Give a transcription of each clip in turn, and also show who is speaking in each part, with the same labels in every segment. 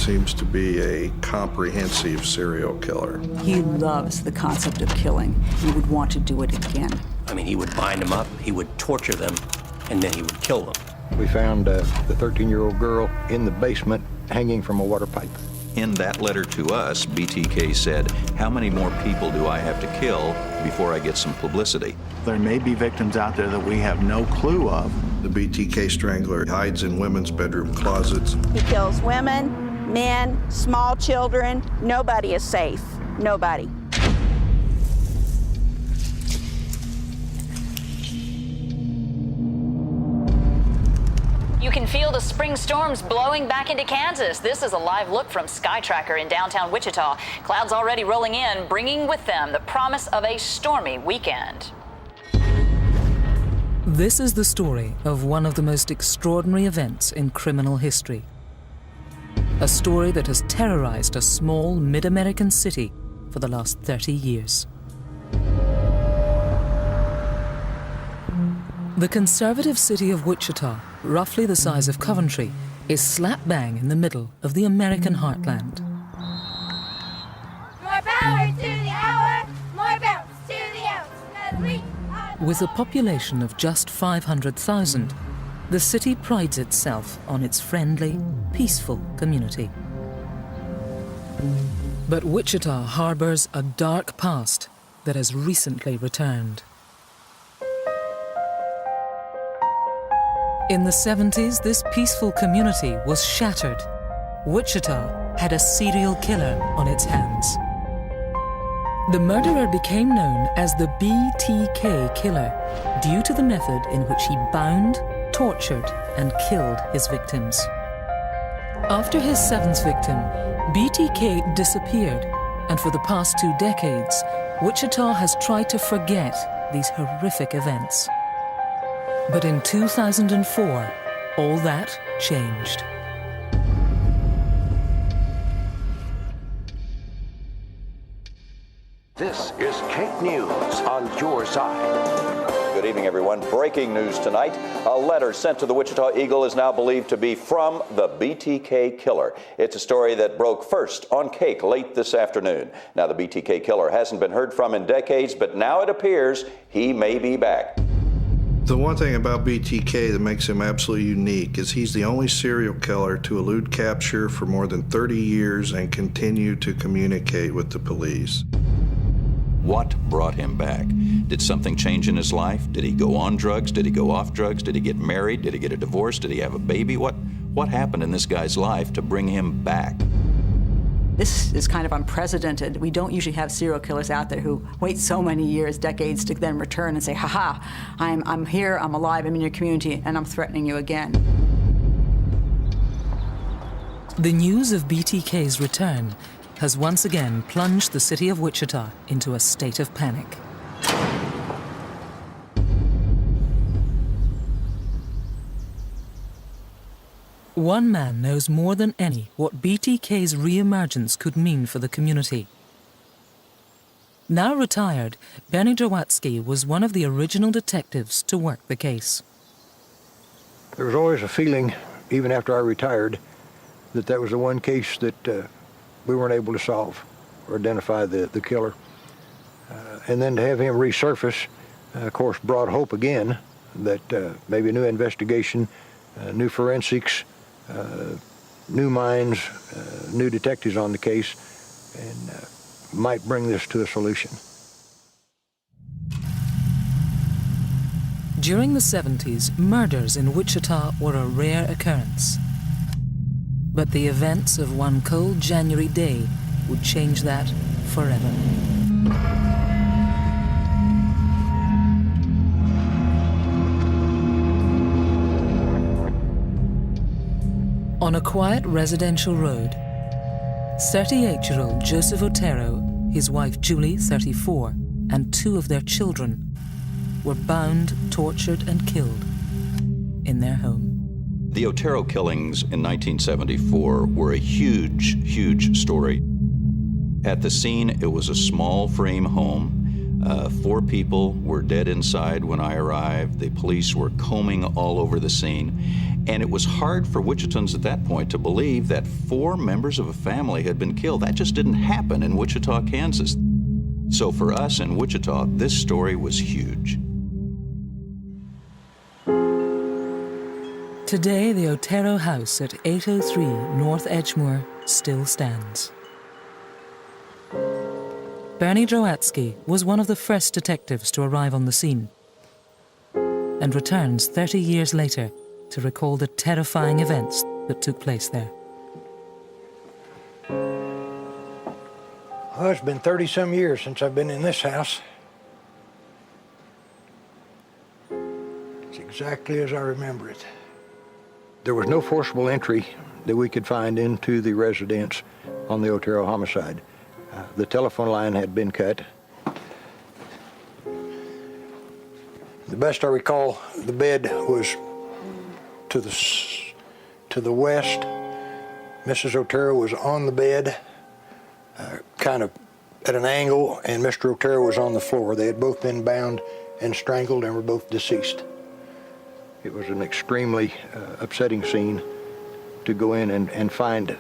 Speaker 1: seems to be a comprehensive serial killer.
Speaker 2: He loves the concept of killing. He would want to do it again.
Speaker 3: I mean, he would bind them up, he would torture them, and then he would kill them.
Speaker 4: We found the 13-year-old girl in the basement hanging from a water pipe.
Speaker 5: In that letter to us, BTK said, "How many more people do I have to kill before I get some publicity?"
Speaker 6: There may be victims out there that we have no clue of.
Speaker 1: The BTK Strangler hides in women's bedroom closets.
Speaker 7: He kills women, men, small children. Nobody is safe. Nobody.
Speaker 8: You can feel the spring storms blowing back into Kansas. This is a live look from Sky Tracker in downtown Wichita. Clouds already rolling in, bringing with them the promise of a stormy weekend.
Speaker 9: This is the story of one of the most extraordinary events in criminal history. A story that has terrorized a small mid-American city for the last 30 years. The conservative city of Wichita, roughly the size of Coventry, is slap bang in the middle of the American heartland.
Speaker 10: More power to the hour, more bounce to the ounce, 'cause we are...
Speaker 9: With a population of just 500,000, the city prides itself on its friendly, peaceful community. But Wichita harbors a dark past that has recently returned. In the 70s, this peaceful community was shattered. Wichita had a serial killer on its hands. The murderer became known as the BTK Killer due to the method in which he bound, tortured, and killed his victims. After his seventh victim, BTK disappeared, and for the past 2 decades, Wichita has tried to forget these horrific events. But in 2004, all that changed.
Speaker 11: This is Cake News on your side.
Speaker 5: Good evening, everyone. Breaking news tonight. A letter sent to the Wichita Eagle is now believed to be from the BTK Killer. It's a story that broke first on Cake late this afternoon. Now, the BTK Killer hasn't been heard from in decades, but now it appears he may be back.
Speaker 1: The one thing about BTK that makes him absolutely unique is he's the only serial killer to elude capture for more than 30 years and continue to communicate with the police.
Speaker 5: What brought him back? Did something change in his life? Did he go on drugs? Did he go off drugs? Did he get married? Did he get a divorce? Did he have a baby? What happened in this guy's life to bring him back?
Speaker 2: This is kind of unprecedented. We don't usually have serial killers out there who wait so many years, decades, to then return and say, "Ha-ha, I'm here, I'm alive, I'm in your community, and I'm threatening you again."
Speaker 9: The news of BTK's return has once again plunged the city of Wichita into a state of panic. One man knows more than any what BTK's re-emergence could mean for the community. Now retired, Benny Jawatsky was one of the original detectives to work the case.
Speaker 4: There was always a feeling, even after I retired, that that was the one case that we weren't able to solve or identify the killer. And then to have him resurface, of course, brought hope again that maybe a new investigation, new forensics, new minds, new detectives on the case, and might bring this to a solution.
Speaker 9: During the 70s, murders in Wichita were a rare occurrence. But the events of one cold January day would change that forever. On a quiet residential road, 38-year-old Joseph Otero, his wife Julie, 34, and 2 of their children were bound, tortured, and killed in their home.
Speaker 5: The Otero killings in 1974 were a huge, huge story. At the scene, it was a small frame home.
Speaker 12: 4 people were dead inside when I arrived. The police were combing all over the scene. And it was hard for Wichitans at that point to believe that 4 members of a family had been killed. That just didn't happen in Wichita, Kansas. So for us in Wichita, this story was huge.
Speaker 9: Today, the Otero house at 803 North Edgemoor still stands. Bernie Drowatsky was one of the first detectives to arrive on the scene and returns 30 years later to recall the terrifying events that took place there.
Speaker 4: Well, it's been 30-some years since I've been in this house. It's exactly as I remember it. There was no forcible entry that we could find into the residence on the Otero homicide. The telephone line had been cut. The best I recall, the bed was to the west. Mrs. Otero was on the bed, kind of at an angle, and Mr. Otero was on the floor. They had both been bound and strangled and were both deceased. It was an extremely upsetting scene to go in and find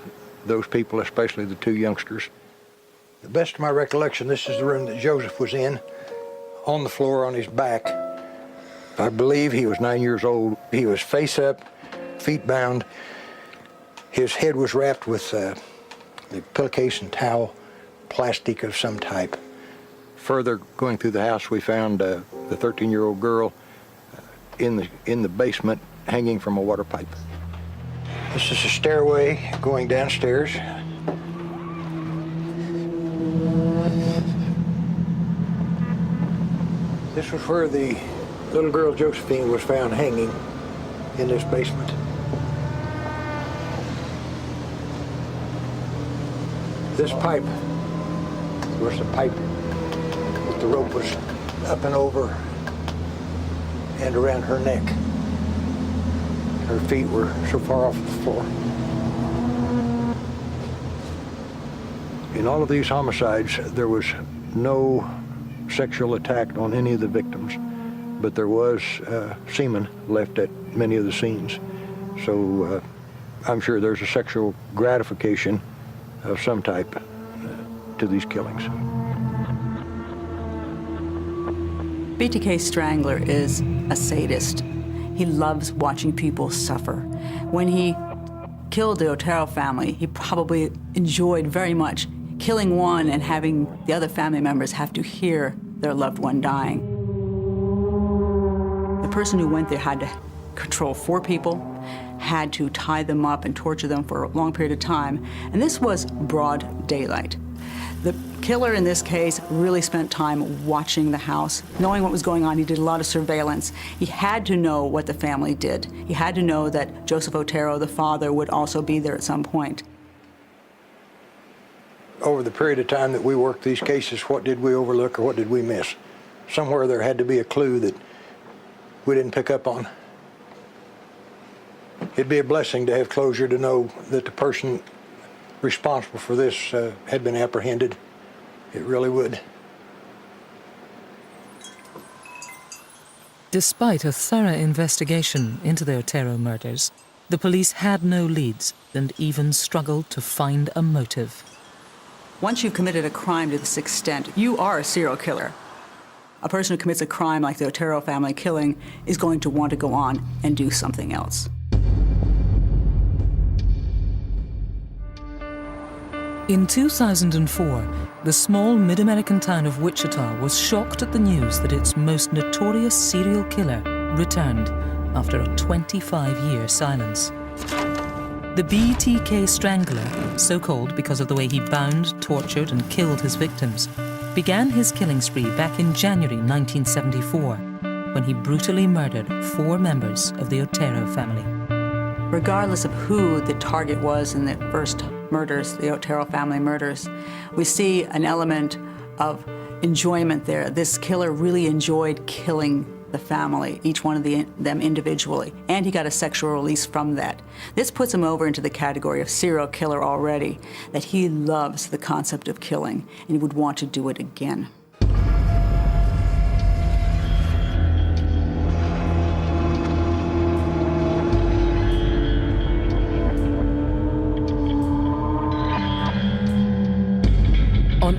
Speaker 4: those people, especially the 2 youngsters. The best of my recollection, this is the room that Joseph was in, on the floor on his back. I believe he was 9 years old. He was face up, feet bound. His head was wrapped with the pillowcase and towel, plastic of some type. Further going through the house, we found the 13-year-old girl in the basement, hanging from a water pipe. This is a stairway going downstairs. This was where the little girl Josephine was found hanging, in this basement. This pipe was the pipe that the rope was up and over and around her neck. Her feet were so far off the floor. In all of these homicides, there was no sexual attack on any of the victims, but there was semen left at many of the scenes. So I'm sure there's a sexual gratification of some type to these killings.
Speaker 2: BTK Strangler is a sadist. He loves watching people suffer. When he killed the Otero family, he probably enjoyed very much killing one and having the other family members have to hear their loved one dying. The person who went there had to control 4 people, had to tie them up and torture them for a long period of time, and this was broad daylight. The killer in this case really spent time watching the house, knowing what was going on. He did a lot of surveillance. He had to know what the family did. He had to know that Joseph Otero, the father, would also be there at some point.
Speaker 4: Over the period of time that we worked these cases, what did we overlook or what did we miss? Somewhere there had to be a clue that we didn't pick up on. It'd be a blessing to have closure, to know that the person responsible for this had been apprehended. It really would.
Speaker 9: Despite a thorough investigation into the Otero murders, the police had no leads and even struggled to find a motive.
Speaker 2: Once you've committed a crime to this extent, you are a serial killer. A person who commits a crime like the Otero family killing is going to want to go on and do something else.
Speaker 9: In 2004, the small mid-American town of Wichita was shocked at the news that its most notorious serial killer returned after a 25-year silence. The BTK Strangler, so called because of the way he bound, tortured, and killed his victims, began his killing spree back in January 1974, when he brutally murdered 4 members of the Otero family.
Speaker 2: Regardless of who the target was in the first murders, the Otero family murders, we see an element of enjoyment there. This killer really enjoyed killing the family, each one of them individually, and he got a sexual release from that. This puts him over into the category of serial killer already, that he loves the concept of killing and he would want to do it again.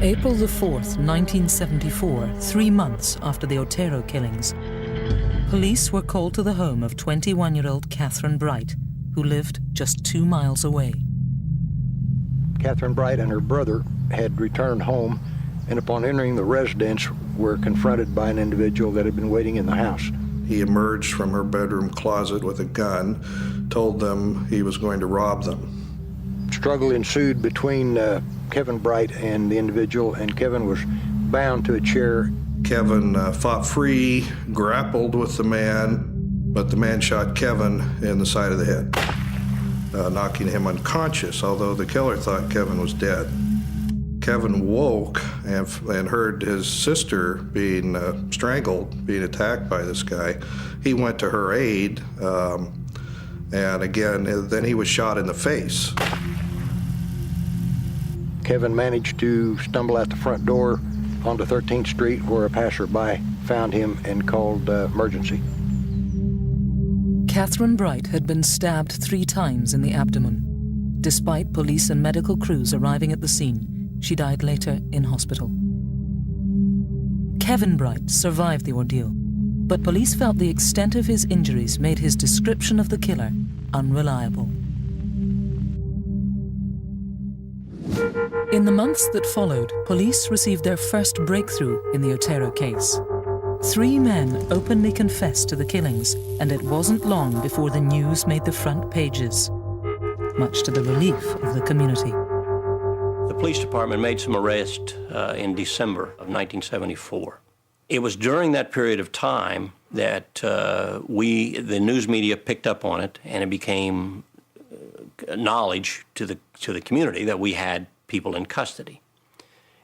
Speaker 9: April the 4th, 1974, 3 months after the Otero killings, police were called to the home of 21-year-old Catherine Bright, who lived just 2 miles away.
Speaker 4: Catherine Bright and her brother had returned home, and upon entering the residence were confronted by an individual that had been waiting in the house.
Speaker 1: He emerged from her bedroom closet with a gun, told them he was going to rob them.
Speaker 4: Struggle ensued between Kevin Bright and the individual, and Kevin was bound to a chair.
Speaker 1: Kevin fought free, grappled with the man, but the man shot Kevin in the side of the head, knocking him unconscious, although the killer thought Kevin was dead. Kevin woke and heard his sister being strangled, being attacked by this guy. He went to her aid, and again, then he was shot in the face.
Speaker 4: Kevin managed to stumble out the front door onto 13th Street, where a passerby found him and called emergency.
Speaker 9: Catherine Bright had been stabbed 3 times in the abdomen. Despite police and medical crews arriving at the scene, she died later in hospital. Kevin Bright survived the ordeal, but police felt the extent of his injuries made his description of the killer unreliable. In the months that followed, police received their first breakthrough in the Otero case. 3 men openly confessed to the killings, and it wasn't long before the news made the front pages, much to the relief of the community.
Speaker 3: The police department made some arrests in December of 1974. It was during that period of time that the news media picked up on it, and it became knowledge to the community that we had people in custody.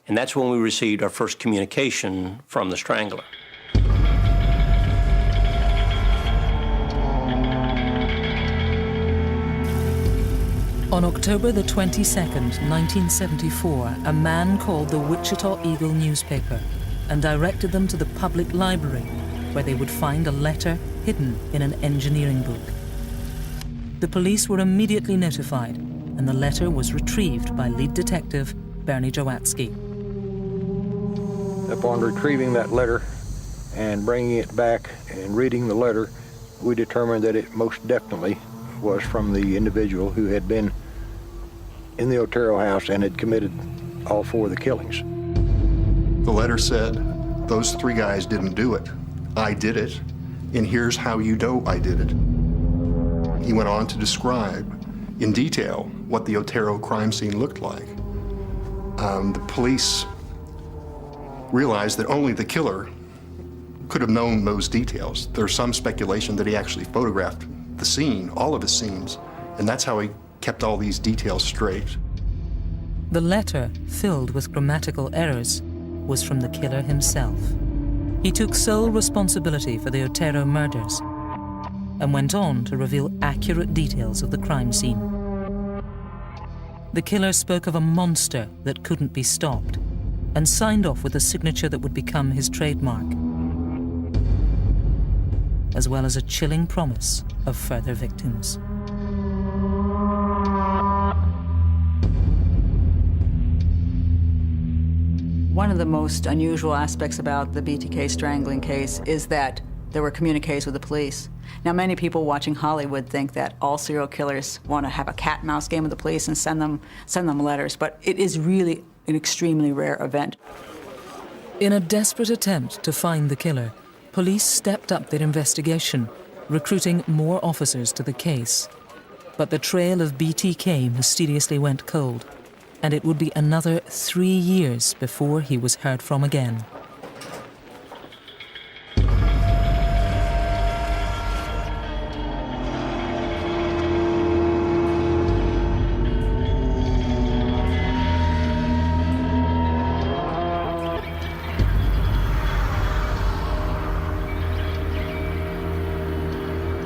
Speaker 3: And that's when we received our first communication from the Strangler.
Speaker 9: On October the 22nd, 1974, a man called the Wichita Eagle newspaper and directed them to the public library, where they would find a letter hidden in an engineering book. The police were immediately notified, and the letter was retrieved by lead detective Bernie Jowatsky.
Speaker 4: Upon retrieving that letter and bringing it back and reading the letter, we determined that it most definitely was from the individual who had been in the Otero house and had committed all 4 of the killings.
Speaker 13: The letter said, those 3 guys didn't do it. I did it, and here's how you know I did it. He went on to describe in detail what the Otero crime scene looked like. The police realized that only the killer could have known those details. There's some speculation that he actually photographed the scene, all of his scenes, and that's how he kept all these details straight.
Speaker 9: The letter, filled with grammatical errors, was from the killer himself. He took sole responsibility for the Otero murders and went on to reveal accurate details of the crime scene. The killer spoke of a monster that couldn't be stopped and signed off with a signature that would become his trademark, as well as a chilling promise of further victims.
Speaker 2: One of the most unusual aspects about the BTK strangling case is that there were communiques with the police. Now, many people watching Hollywood think that all serial killers want to have a cat-and-mouse game with the police and send them letters, but it is really an extremely rare event.
Speaker 9: In a desperate attempt to find the killer, police stepped up their investigation, recruiting more officers to the case. But the trail of BTK mysteriously went cold, and it would be another 3 years before he was heard from again.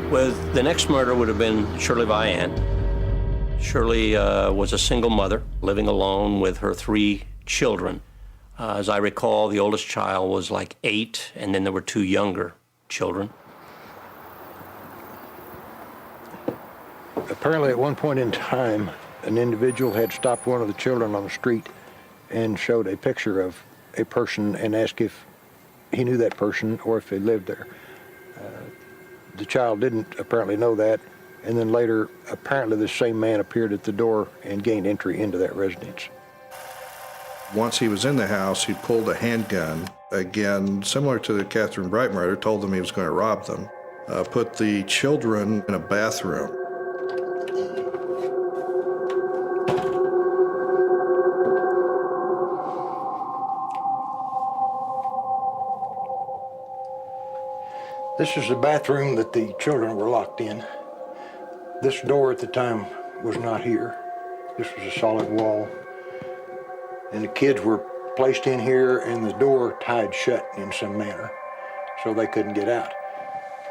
Speaker 3: With the next murder would have been Shirley Vian. Shirley was a single mother living alone with her 3 children. As I recall, the oldest child was like 8, and then there were 2 younger children.
Speaker 4: Apparently, at one point in time, an individual had stopped one of the children on the street and showed a picture of a person and asked if he knew that person or if they lived there. The child didn't apparently know that, and then later, apparently the same man appeared at the door and gained entry into that residence.
Speaker 1: Once he was in the house, he pulled a handgun, again, similar to the Catherine Bright murder, told them he was going to rob them, put the children in a bathroom.
Speaker 4: This is the bathroom that the children were locked in. This door at the time was not here. This was a solid wall. And the kids were placed in here and the door tied shut in some manner, so they couldn't get out.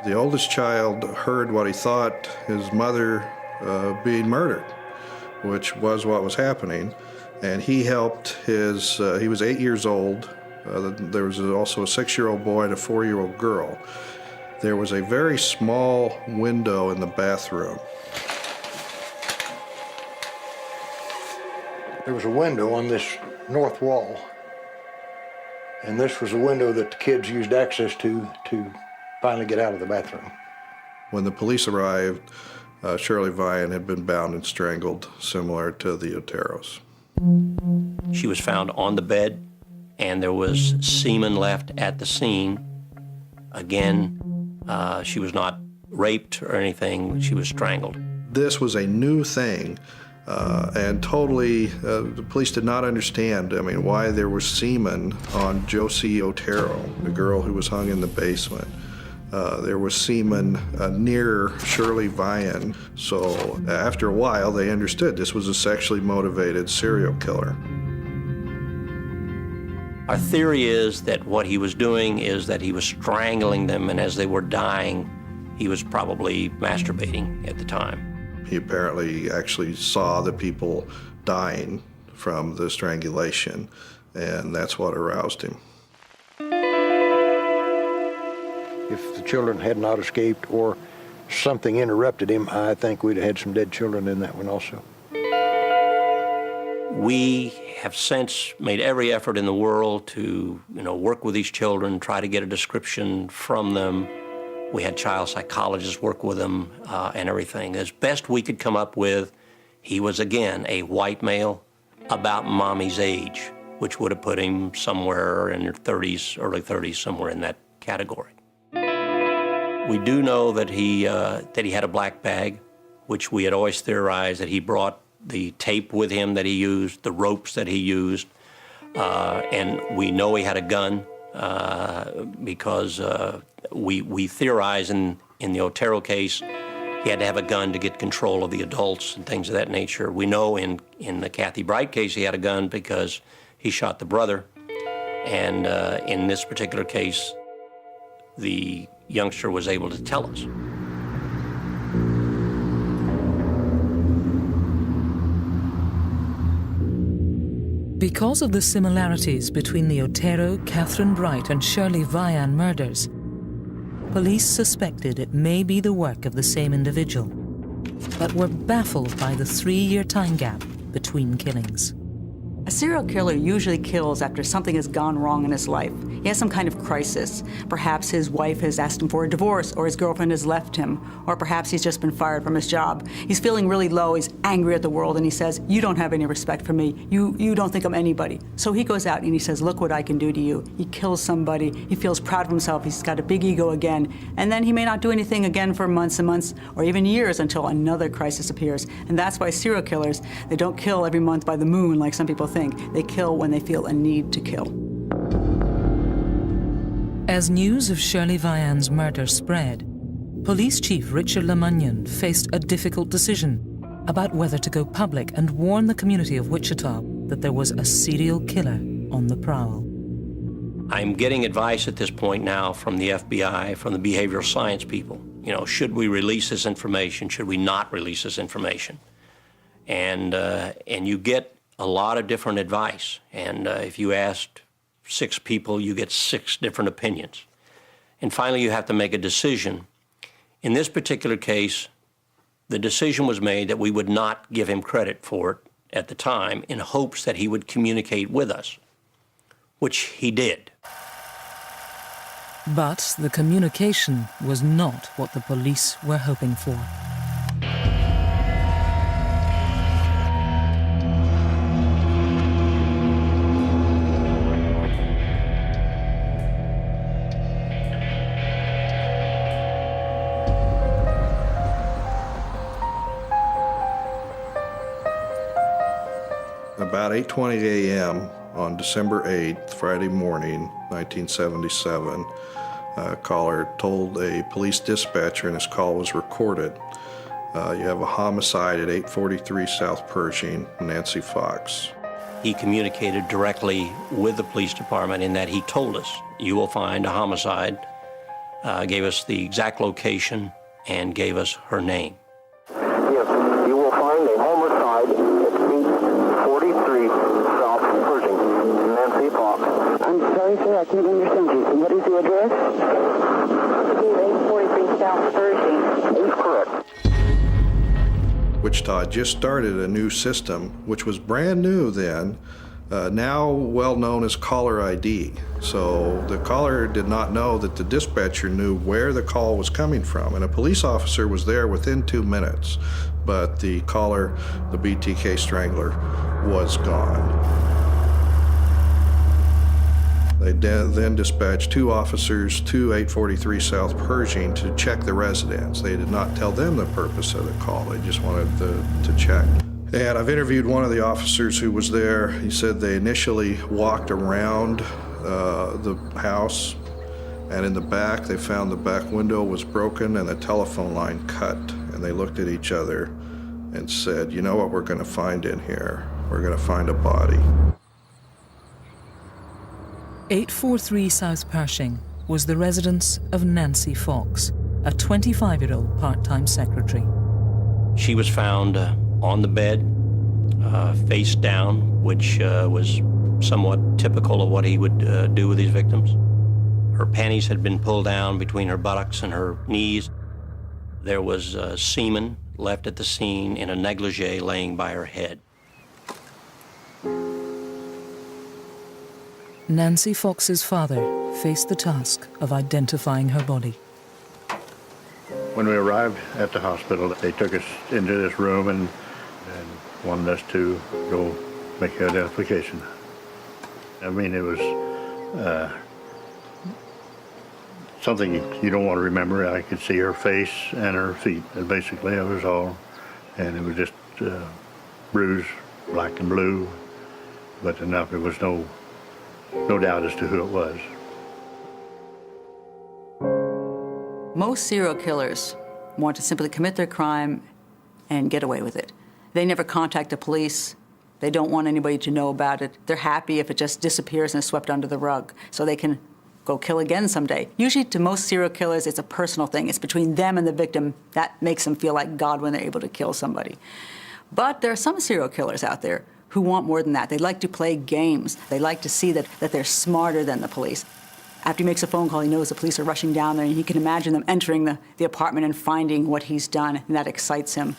Speaker 1: The oldest child heard what he thought his mother being murdered, which was what was happening. And he helped his, he was 8 years old. There was also a 6-year-old boy and a 4-year-old girl. There was a very small window in the bathroom.
Speaker 4: There was a window on this north wall, and this was a window that the kids used access to finally get out of the bathroom.
Speaker 1: When the police arrived, Shirley Vian had been bound and strangled, similar to the Oteros.
Speaker 3: She was found on the bed, and there was semen left at the scene. Again, she was not raped or anything, she was strangled.
Speaker 1: This was a new thing, and totally, the police did not understand, why there was semen on Josie Otero, the girl who was hung in the basement. There was semen near Shirley Vian, so after a while they understood this was a sexually motivated serial killer.
Speaker 3: Our theory is that what he was doing is that he was strangling them, and as they were dying, he was probably masturbating at the time.
Speaker 1: He apparently actually saw the people dying from the strangulation, and that's what aroused him.
Speaker 4: If the children had not escaped or something interrupted him, I think we'd have had some dead children in that one also.
Speaker 3: We have since made every effort in the world to, work with these children, try to get a description from them. We had child psychologists work with them and everything. As best we could come up with, he was, again, a white male about mommy's age, which would have put him somewhere in their 30s, early 30s, somewhere in that category. We do know that he had a black bag, which we had always theorized that he brought the tape with him that he used, the ropes that he used, and we know he had a gun because we theorize in the Otero case he had to have a gun to get control of the adults and things of that nature. We know in the Kathy Bright case he had a gun because he shot the brother, and in this particular case, the youngster was able to tell us.
Speaker 9: Because of the similarities between the Otero, Catherine Bright, and Shirley Vian murders, police suspected it may be the work of the same individual, but were baffled by the 3-year time gap between killings.
Speaker 2: A serial killer usually kills after something has gone wrong in his life. He has some kind of crisis. Perhaps his wife has asked him for a divorce, or his girlfriend has left him, or perhaps he's just been fired from his job. He's feeling really low, he's angry at the world, and he says, "You don't have any respect for me. You don't think I'm anybody." So he goes out and he says, "Look what I can do to you." He kills somebody, he feels proud of himself, he's got a big ego again, and then he may not do anything again for months and months, or even years until another crisis appears. And that's why serial killers, they don't kill every month by the moon like some people think. They kill when they feel a need to kill.
Speaker 9: As news of Shirley Vian's murder spread, Police Chief Richard Lemunyon faced a difficult decision about whether to go public and warn the community of Wichita that there was a serial killer on the prowl.
Speaker 3: I'm getting advice at this point now from the FBI, from the behavioral science people. Should we release this information? Should we not release this information? And you get a lot of different advice, and if you asked 6 people, you get 6 different opinions. And finally, you have to make a decision. In this particular case, the decision was made that we would not give him credit for it at the time in hopes that he would communicate with us, which he did.
Speaker 9: But the communication was not what the police were hoping for.
Speaker 1: About 8:20 a.m. on December 8th, Friday morning, 1977, a caller told a police dispatcher, and his call was recorded, you have a homicide at 843 South Pershing, Nancy Fox.
Speaker 3: He communicated directly with the police department in that he told us, you will find a homicide, gave us the exact location, and gave us her name.
Speaker 14: Yes, you will find a homicide at 843 South Pershing, Nancy Fox.
Speaker 15: I'm sorry, sir, I can't understand you. What is the address? 843 South Pershing.
Speaker 14: That's correct.
Speaker 1: Wichita had just started a new system, which was brand new then, now well known as caller ID. So the caller did not know that the dispatcher knew where the call was coming from, and a police officer was there within 2 minutes, but the caller, the BTK Strangler, was gone. They then dispatched 2 officers to 843 South Pershing to check the residence. They did not tell them the purpose of the call. They just wanted to check. And I've interviewed one of the officers who was there. He said they initially walked around the house, and in the back they found the back window was broken and the telephone line cut. And they looked at each other and said, you know what we're going to find in here? We're going to find a body.
Speaker 9: 843 South Pershing was the residence of Nancy Fox, a 25-year-old part-time secretary.
Speaker 3: She was found on the bed, face down, which was somewhat typical of what he would do with these victims. Her panties had been pulled down between her buttocks and her knees. There was semen left at the scene in a negligee laying by her head.
Speaker 9: Nancy Fox's father faced the task of identifying her body.
Speaker 16: When we arrived at the hospital, they took us into this room and wanted us to go make the identification. I mean, it was something you don't want to remember. I could see her face and her feet, and basically it was all. And it was just bruised, black and blue, but enough, there was no doubt as to who it was.
Speaker 2: Most serial killers want to simply commit their crime and get away with it. They never contact the police. They don't want anybody to know about it. They're happy if it just disappears and is swept under the rug so they can go kill again someday. Usually to most serial killers, it's a personal thing. It's between them and the victim. That makes them feel like God when they're able to kill somebody. But there are some serial killers out there who want more than that. They like to play games. They like to see that they're smarter than the police. After he makes a phone call, he knows the police are rushing down there, and he can imagine them entering the apartment and finding what he's done, and that excites him.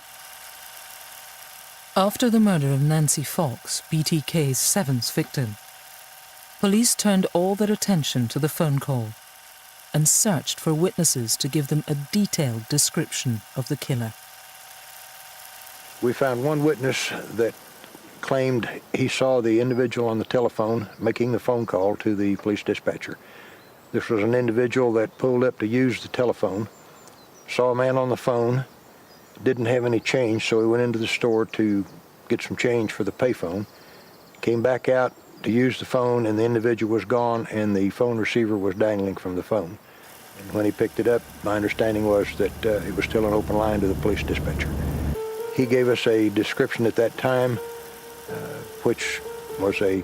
Speaker 9: After the murder of Nancy Fox, BTK's 7th victim, police turned all their attention to the phone call and searched for witnesses to give them a detailed description of the killer.
Speaker 4: We found one witness that claimed he saw the individual on the telephone making the phone call to the police dispatcher. This was an individual that pulled up to use the telephone, saw a man on the phone, didn't have any change, so he went into the store to get some change for the payphone, came back out to use the phone, and the individual was gone, and the phone receiver was dangling from the phone. And when he picked it up, my understanding was that it was still an open line to the police dispatcher. He gave us a description at that time, which was a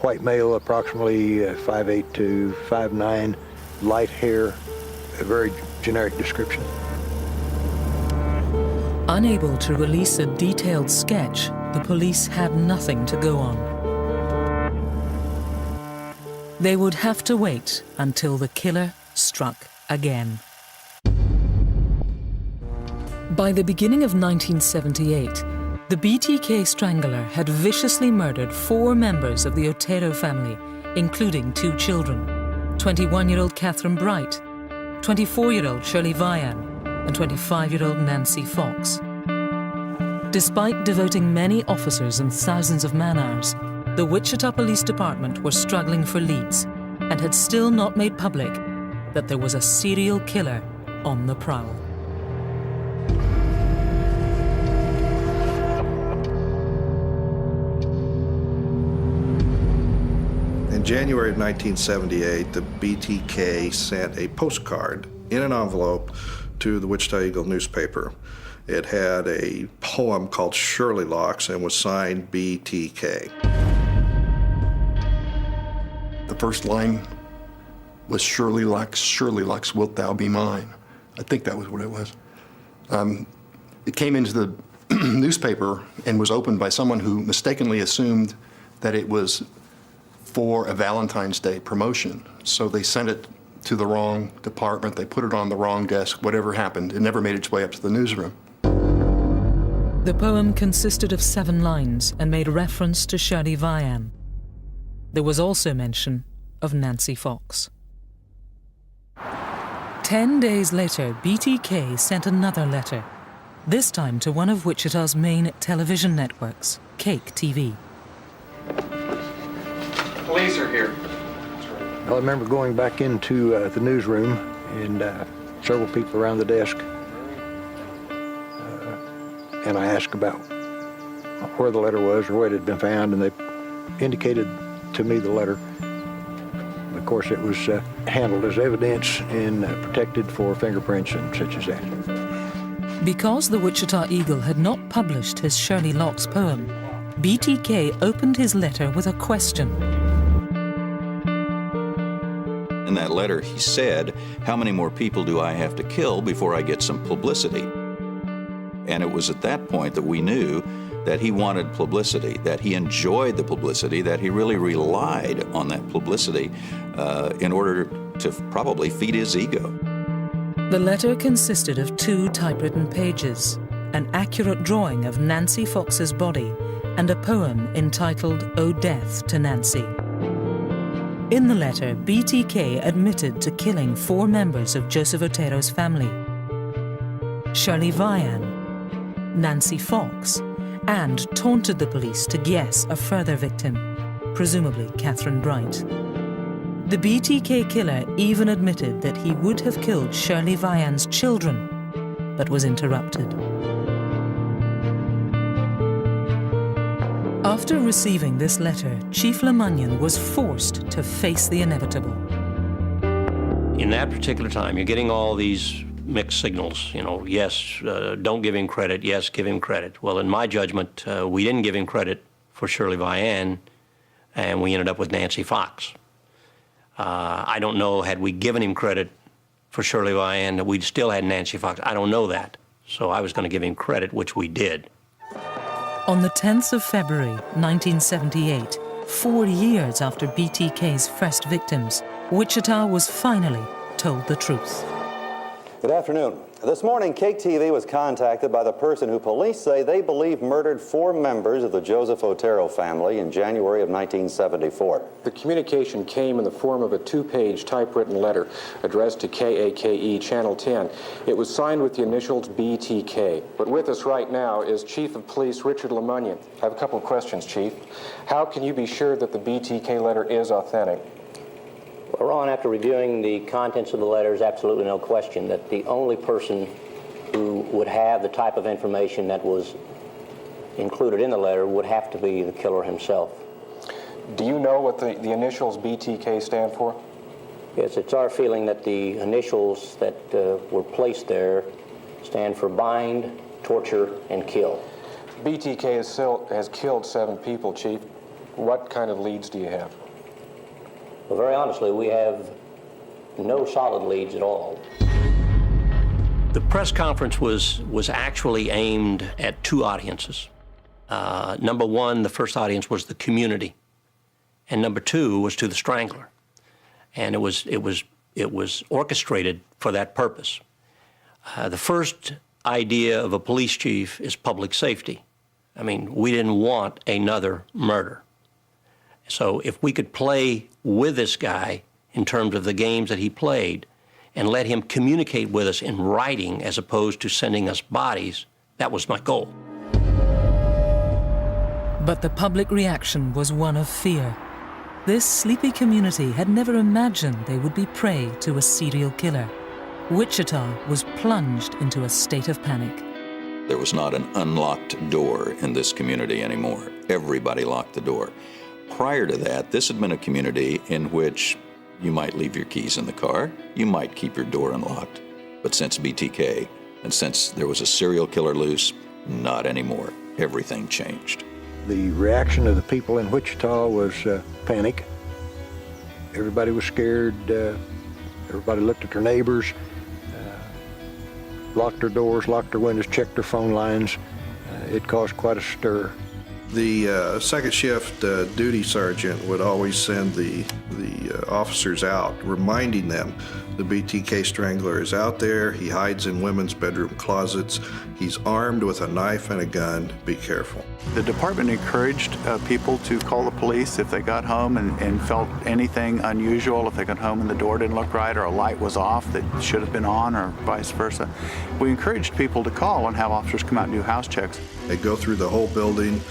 Speaker 4: white male, approximately 5'8" to 5'9", light hair, a very generic description.
Speaker 9: Unable to release a detailed sketch, the police had nothing to go on. They would have to wait until the killer struck again. By the beginning of 1978, The BTK Strangler had viciously murdered 4 members of the Otero family, including 2 children, 21-year-old Catherine Bright, 24-year-old Shirley Vian, and 25-year-old Nancy Fox. Despite devoting many officers and thousands of man-hours, the Wichita Police Department were struggling for leads and had still not made public that there was a serial killer on the prowl.
Speaker 1: In January of 1978, the BTK sent a postcard in an envelope to the Wichita Eagle newspaper. It had a poem called Shirley Locks and was signed BTK.
Speaker 13: The first line was Shirley Locks, wilt thou be mine? I think that was what it was. It came into the newspaper and was opened by someone who mistakenly assumed that it was for a Valentine's Day promotion. So they sent it to the wrong department, they put it on the wrong desk, whatever happened. It never made its way up to the newsroom.
Speaker 9: The poem consisted of 7 lines and made reference to Shirley Vian. There was also mention of Nancy Fox. 10 days later, BTK sent another letter, this time to one of Wichita's main television networks, Cake TV.
Speaker 17: Police are here.
Speaker 4: I remember going back into the newsroom and several people around the desk, and I asked about where the letter was or where it had been found, and they indicated to me the letter. Of course, it was handled as evidence and protected for fingerprints and such as that.
Speaker 9: Because the Wichita Eagle had not published his Shirley Locks poem, BTK opened his letter with a question.
Speaker 12: In that letter, he said, how many more people do I have to kill before I get some publicity? And it was at that point that we knew that he wanted publicity, that he enjoyed the publicity, that he really relied on that publicity in order to probably feed his ego.
Speaker 9: The letter consisted of 2 typewritten pages, an accurate drawing of Nancy Fox's body, and a poem entitled "O Death to Nancy." In the letter, BTK admitted to killing 4 members of Joseph Otero's family: Shirley Vian, Nancy Fox, and taunted the police to guess a further victim, presumably Catherine Bright. The BTK killer even admitted that he would have killed Shirley Vian's children, but was interrupted. After receiving this letter, Chief LeMunyon was forced to face the inevitable.
Speaker 3: In that particular time, you're getting all these mixed signals, yes, don't give him credit, yes, give him credit. Well, in my judgment, we didn't give him credit for Shirley Vian, and we ended up with Nancy Fox. I don't know, had we given him credit for Shirley Vian, we'd still had Nancy Fox. I don't know that. So I was going to give him credit, which we did.
Speaker 9: On the 10th of February, 1978, 4 years after BTK's first victims, Wichita was finally told the truth.
Speaker 18: Good afternoon. This morning, Cake TV was contacted by the person who police say they believe murdered 4 members of the Joseph Otero family in January of 1974.
Speaker 17: The communication came in the form of a 2-page typewritten letter addressed to KAKE Channel 10. It was signed with the initials BTK. But with us right now is Chief of Police Richard LeMunyon. I have a couple of questions, Chief. How can you be sure that the BTK letter is authentic?
Speaker 3: Well, Ron, after reviewing the contents of the letter, there's absolutely no question that the only person who would have the type of information that was included in the letter would have to be the killer himself.
Speaker 17: Do you know what the initials BTK stand for?
Speaker 3: Yes, it's our feeling that the initials that were placed there stand for bind, torture, and kill.
Speaker 17: BTK has killed 7 people, Chief. What kind of leads do you have?
Speaker 3: Well, very honestly, we have no solid leads at all. The press conference was actually aimed at 2 audiences. Number 1, the first audience was the community, and number 2 was to the Strangler, and it was orchestrated for that purpose. The first idea of a police chief is public safety. I mean, we didn't want another murder. So if we could play with this guy in terms of the games that he played and let him communicate with us in writing as opposed to sending us bodies, that was my goal.
Speaker 9: But the public reaction was one of fear. This sleepy community had never imagined they would be prey to a serial killer. Wichita was plunged into a state of panic.
Speaker 12: There was not an unlocked door in this community anymore. Everybody locked the door. Prior to that, this had been a community in which you might leave your keys in the car, you might keep your door unlocked. But since BTK, and since there was a serial killer loose, not anymore. Everything changed.
Speaker 4: The reaction of the people in Wichita was panic. Everybody was scared. Everybody looked at their neighbors, locked their doors, locked their windows, checked their phone lines. It caused quite a stir.
Speaker 1: The second shift duty sergeant would always send the officers out, reminding them the BTK Strangler is out there. He hides in women's bedroom closets. He's armed with a knife and a gun. Be careful.
Speaker 6: The department encouraged people to call the police if they got home and felt anything unusual, if they got home and the door didn't look right or a light was off that should have been on or vice versa. We encouraged people to call and have officers come out and do house checks.
Speaker 1: They'd go through the whole building,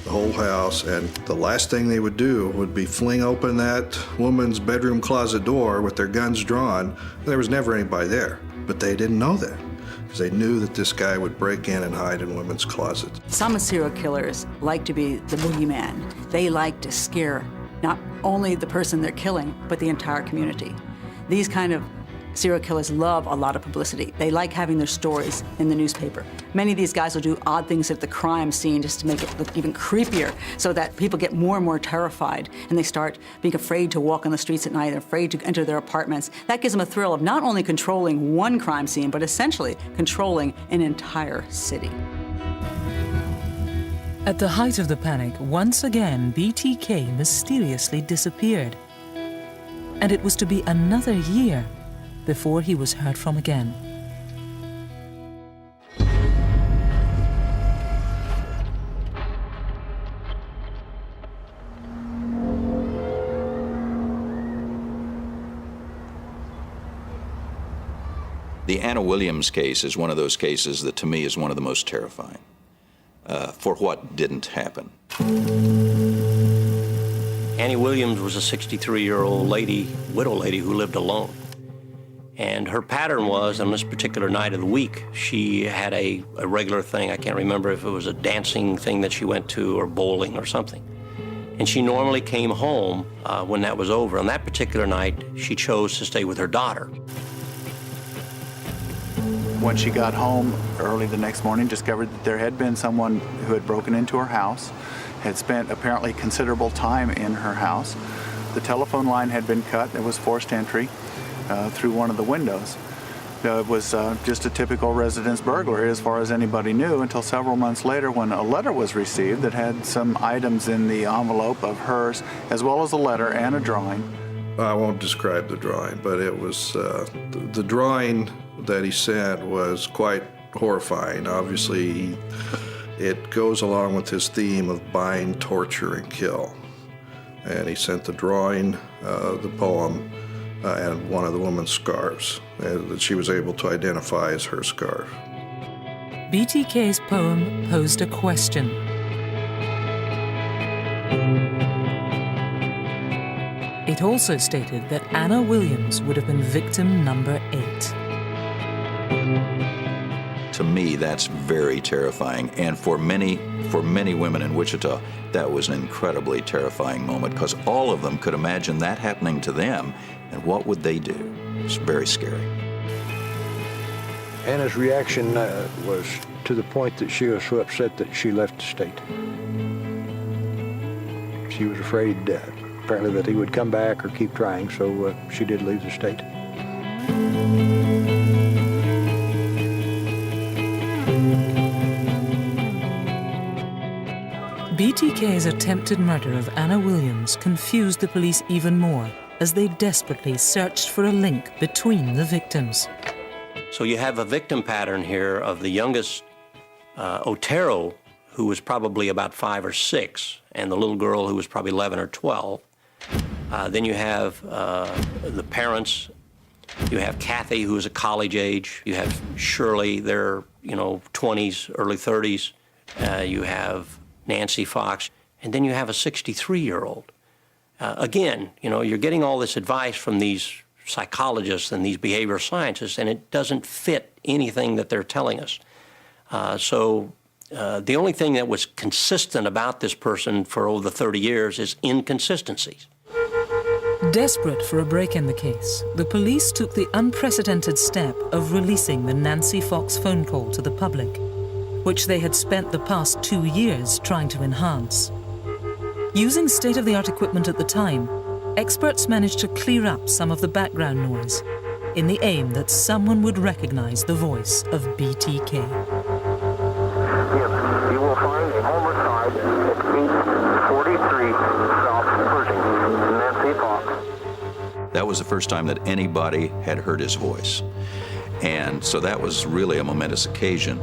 Speaker 1: the whole house, and the last thing they would do would be fling open that woman's bedroom closet door with their guns drawn. There was never anybody there, but they didn't know that because they knew that this guy would break in and hide in women's closets.
Speaker 2: Some serial killers like to be the boogeyman. They like to scare not only the person they're killing, but the entire community. These kind of serial killers love a lot of publicity. They like having their stories in the newspaper. Many of these guys will do odd things at the crime scene just to make it look even creepier so that people get more and more terrified and they start being afraid to walk on the streets at night, they're afraid to enter their apartments. That gives them a thrill of not only controlling one crime scene, but essentially controlling an entire city.
Speaker 9: At the height of the panic, once again, BTK mysteriously disappeared. And it was to be another year before he was heard from again.
Speaker 12: The Anna Williams case is one of those cases that to me is one of the most terrifying for what didn't happen.
Speaker 3: Annie Williams was a 63-year-old lady, widow lady, who lived alone. And her pattern was, on this particular night of the week, she had a regular thing. I can't remember if it was a dancing thing that she went to or bowling or something. And she normally came home when that was over. On that particular night, she chose to stay with her daughter.
Speaker 6: When she got home early the next morning, discovered that there had been someone who had broken into her house, had spent apparently considerable time in her house. The telephone line had been cut. There was forced entry through one of the windows. It was just a typical residence burglary as far as anybody knew until several months later when a letter was received that had some items in the envelope of hers, as well as a letter and a drawing.
Speaker 1: I won't describe the drawing, but it was, the drawing that he sent was quite horrifying. Obviously, it goes along with his theme of bind, torture, and kill. And he sent the drawing, the poem, and one of the woman's scarves that she was able to identify as her scarf.
Speaker 9: BTK's poem posed a question. It also stated that Anna Williams would have been victim number 8.
Speaker 12: To me, that's very terrifying. And for many women in Wichita, that was an incredibly terrifying moment because all of them could imagine that happening to them. And what would they do? It's very scary.
Speaker 4: Anna's reaction was to the point that she was so upset that she left the state. She was afraid, apparently, that he would come back or keep trying, so she did leave the state.
Speaker 9: BTK's attempted murder of Anna Williams confused the police even more as they desperately searched for a link between the victims.
Speaker 3: So you have a victim pattern here of the youngest, Otero, who was probably about 5 or 6, and the little girl who was probably 11 or 12. Then you have the parents. You have Kathy, who is a college age. You have Shirley, they're 20s, early 30s. You have Nancy Fox, and then you have a 63-year-old. Again, you're getting all this advice from these psychologists and these behavioral scientists, and it doesn't fit anything that they're telling us. So the only thing that was consistent about this person for over the 30 years is inconsistencies.
Speaker 9: Desperate for a break in the case, the police took the unprecedented step of releasing the Nancy Fox phone call to the public, which they had spent the past 2 years trying to enhance. Using state-of-the-art equipment at the time, experts managed to clear up some of the background noise in the aim that someone would recognize the voice of BTK.
Speaker 14: Yes, you will find a homicide at 843 South Pershing, Nancy Fox.
Speaker 12: That was the first time that anybody had heard his voice. And so that was really a momentous occasion.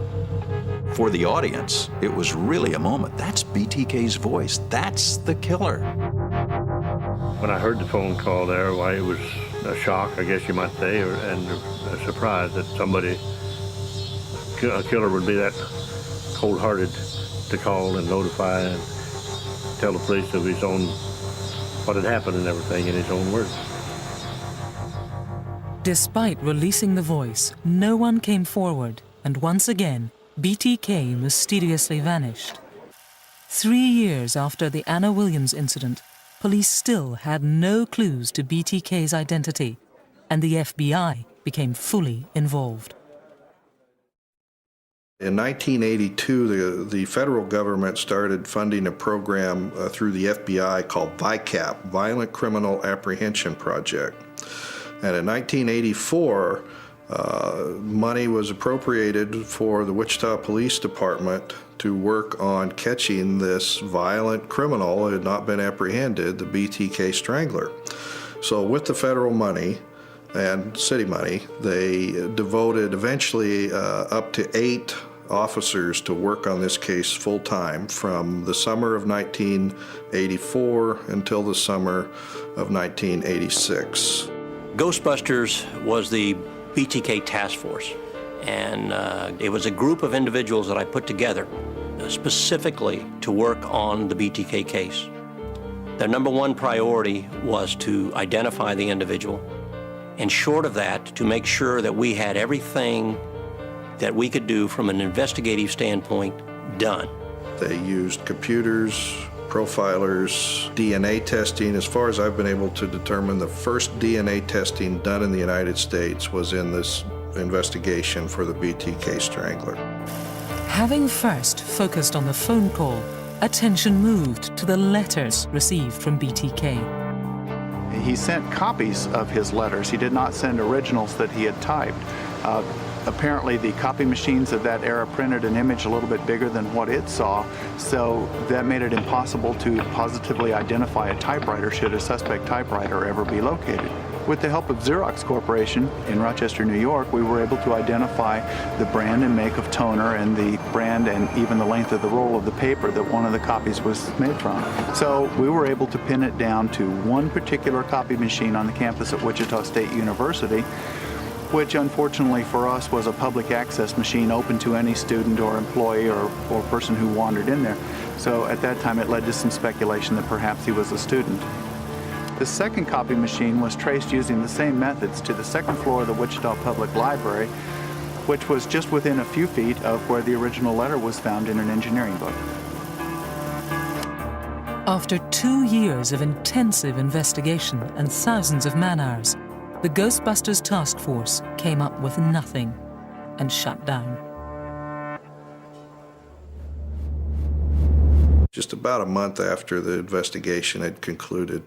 Speaker 12: For the audience, it was really a moment. That's BTK's voice. That's the killer.
Speaker 16: When I heard the phone call there, why, it was a shock, I guess you might say, and a surprise that somebody, a killer would be that cold-hearted to call and notify and tell the police of his own, what had happened and everything in his own words.
Speaker 9: Despite releasing the voice, no one came forward, and once again, BTK mysteriously vanished. 3 years after the Anna Williams incident, police still had no clues to BTK's identity, and the FBI became fully involved.
Speaker 1: In 1982, the federal government started funding a program through the FBI called VICAP, Violent Criminal Apprehension Project. And in 1984, money was appropriated for the Wichita Police Department to work on catching this violent criminal who had not been apprehended, the BTK Strangler. So with the federal money and city money, they devoted eventually up to 8 officers to work on this case full-time from the summer of 1984 until the summer of 1986.
Speaker 3: Ghostbusters was the BTK task force, and it was a group of individuals that I put together specifically to work on the BTK case. Their number one priority was to identify the individual, and short of that, to make sure that we had everything that we could do from an investigative standpoint done.
Speaker 1: They used computers, profilers, DNA testing. As far as I've been able to determine, the first DNA testing done in the United States was in this investigation for the BTK Strangler.
Speaker 9: Having first focused on the phone call, attention moved to the letters received from BTK.
Speaker 6: He sent copies of his letters. He did not send originals that he had typed. Apparently the copy machines of that era printed an image a little bit bigger than what it saw, so that made it impossible to positively identify a typewriter should a suspect typewriter ever be located. With the help of Xerox Corporation in Rochester, New York, we were able to identify the brand and make of toner and the brand and even the length of the roll of the paper that one of the copies was made from. So we were able to pin it down to one particular copy machine on the campus at Wichita State University, which unfortunately for us was a public access machine open to any student or employee or person who wandered in there. So at that time it led to some speculation that perhaps he was a student. The second copy machine was traced using the same methods to the second floor of the Wichita Public Library, which was just within a few feet of where the original letter was found in an engineering book.
Speaker 9: After 2 years of intensive investigation and thousands of man-hours, the Ghostbusters task force came up with nothing and shut down.
Speaker 1: Just about a month after the investigation had concluded,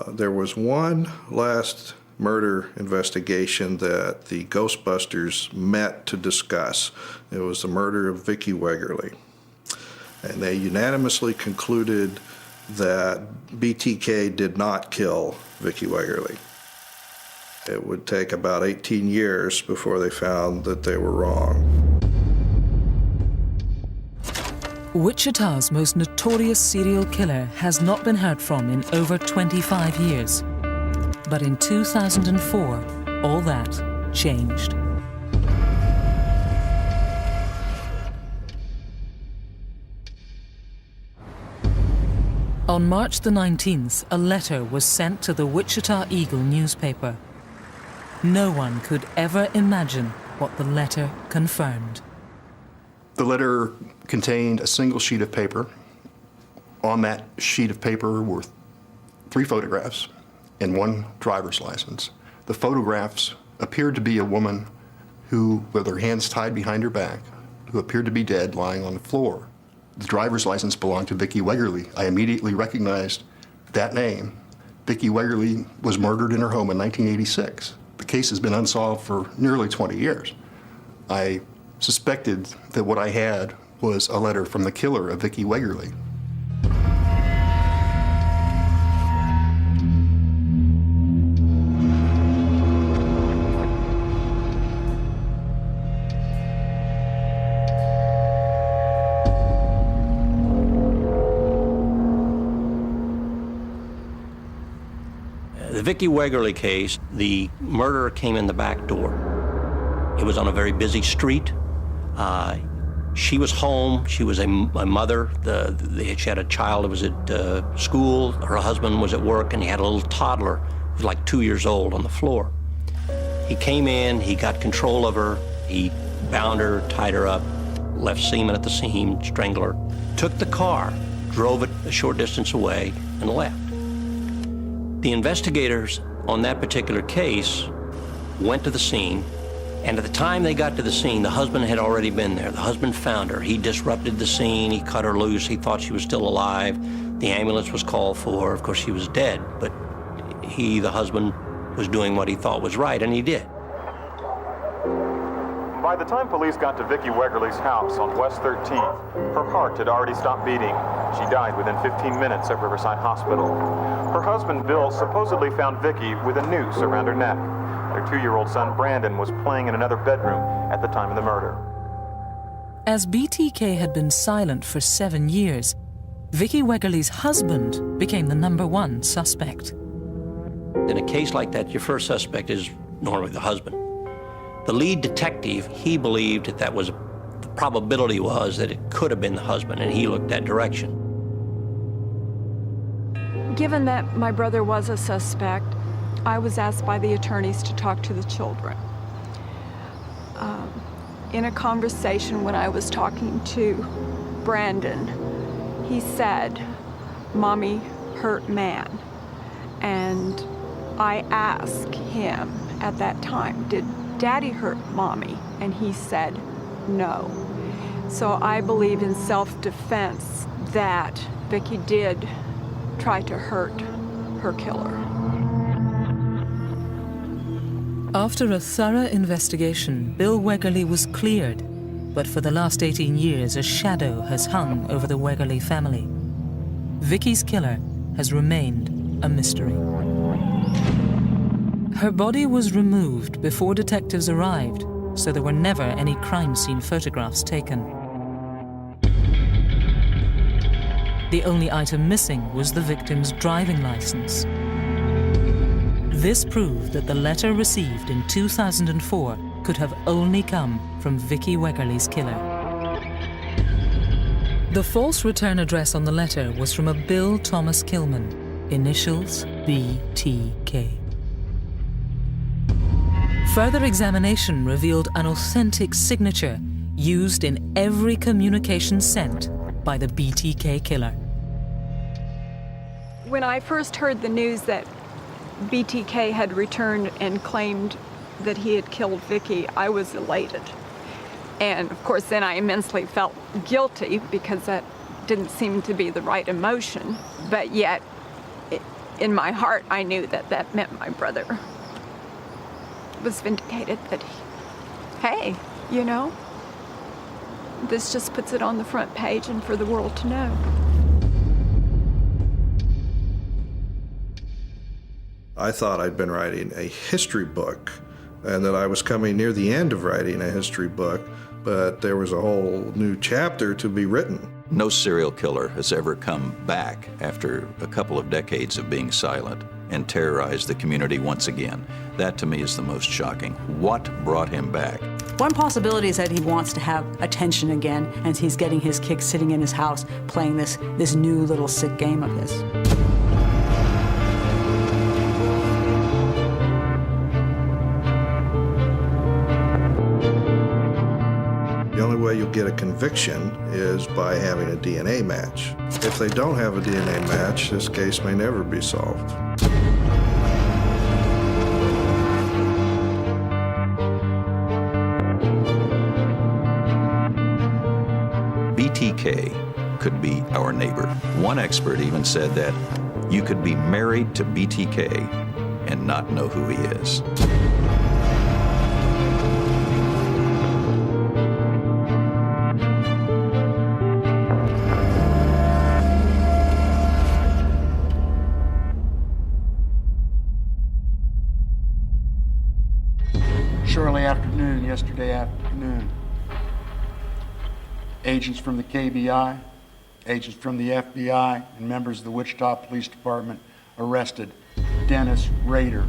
Speaker 1: there was one last murder investigation that the Ghostbusters met to discuss. It was the murder of Vicki Wegerle. And they unanimously concluded that BTK did not kill Vicki Wegerle. It would take about 18 years before they found that they were wrong.
Speaker 9: Wichita's most notorious serial killer has not been heard from in over 25 years. But in 2004, all that changed. On March the 19th, a letter was sent to the Wichita Eagle newspaper. No one could ever imagine what the letter confirmed.
Speaker 13: The letter contained a single sheet of paper. On that sheet of paper were 3 photographs and 1 driver's license. The photographs appeared to be a woman who, with her hands tied behind her back, who appeared to be dead, lying on the floor. The driver's license belonged to Vicki Wegerle. I immediately recognized that name. Vicki Wegerle was murdered in her home in 1986. The case has been unsolved for nearly 20 years. I suspected that what I had was a letter from the killer of Vicki Wegerle.
Speaker 3: The Vicki Wegerle case, the murderer came in the back door. It was on a very busy street. She was home. She was a mother. She had a child that was at school. Her husband was at work, and he had a little toddler who was like 2 years old on the floor. He came in. He got control of her. He bound her, tied her up, left semen at the scene, strangled her, took the car, drove it a short distance away, and left. The investigators on that particular case went to the scene, and at the time they got to the scene, the husband had already been there. The husband found her. He disrupted the scene. He cut her loose. He thought she was still alive. The ambulance was called for. Of course, she was dead, but he, the husband, was doing what he thought was right, and he did.
Speaker 19: By the time police got to Vicki Wegerle's house on West 13th, her heart had already stopped beating. She died within 15 minutes at Riverside Hospital. Her husband, Bill, supposedly found Vicki with a noose around her neck. Their 2-year-old son, Brandon, was playing in another bedroom at the time of the murder.
Speaker 9: As BTK had been silent for 7 years, Vicki Wegerle's husband became the #1 suspect.
Speaker 3: In a case like that, your first suspect is normally the husband. The lead detective, he believed that the probability was that it could have been the husband, and he looked that direction.
Speaker 20: Given that my brother was a suspect, I was asked by the attorneys to talk to the children. In a conversation when I was talking to Brandon, he said, "Mommy hurt man." And I asked him at that time, "Did Daddy hurt Mommy?" And he said, "No." So I believe in self-defense that Vicki did try to hurt her killer.
Speaker 9: After a thorough investigation, Bill Wegerle was cleared, but for the last 18 years, a shadow has hung over the Wegerle family. Vicki's killer has remained a mystery. Her body was removed before detectives arrived, so there were never any crime scene photographs taken. The only item missing was the victim's driving license. This proved that the letter received in 2004 could have only come from Vicki Wegerle's killer. The false return address on the letter was from a Bill Thomas Kilman, initials BTK. Further examination revealed an authentic signature used in every communication sent by the BTK killer.
Speaker 20: When I first heard the news that BTK had returned and claimed that he had killed Vicki, I was elated. And of course then I immensely felt guilty because that didn't seem to be the right emotion. But yet, in my heart, I knew that that meant my brother was vindicated, that hey, you know, this just puts it on the front page and for the world to know.
Speaker 1: I thought I'd been writing a history book and that I was coming near the end of writing a history book, but there was a whole new chapter to be written.
Speaker 12: No serial killer has ever come back after a couple of decades of being silent and terrorized the community once again. That to me is the most shocking. What brought him back?
Speaker 2: One possibility is that he wants to have attention again, and he's getting his kick sitting in his house playing this new little sick game of his.
Speaker 1: The only way you'll get a conviction is by having a DNA match. If they don't have a DNA match, this case may never be solved.
Speaker 12: BTK could be our neighbor. One expert even said that you could be married to BTK and not know who he is.
Speaker 21: Yesterday afternoon, agents from the KBI, agents from the FBI, and members of the Wichita Police Department arrested Dennis Rader,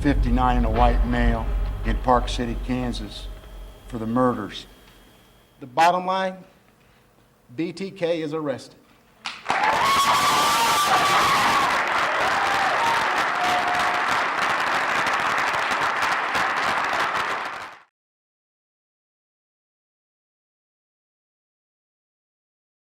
Speaker 21: 59, and a white male, in Park City, Kansas, for the murders.
Speaker 22: The bottom line, BTK is arrested.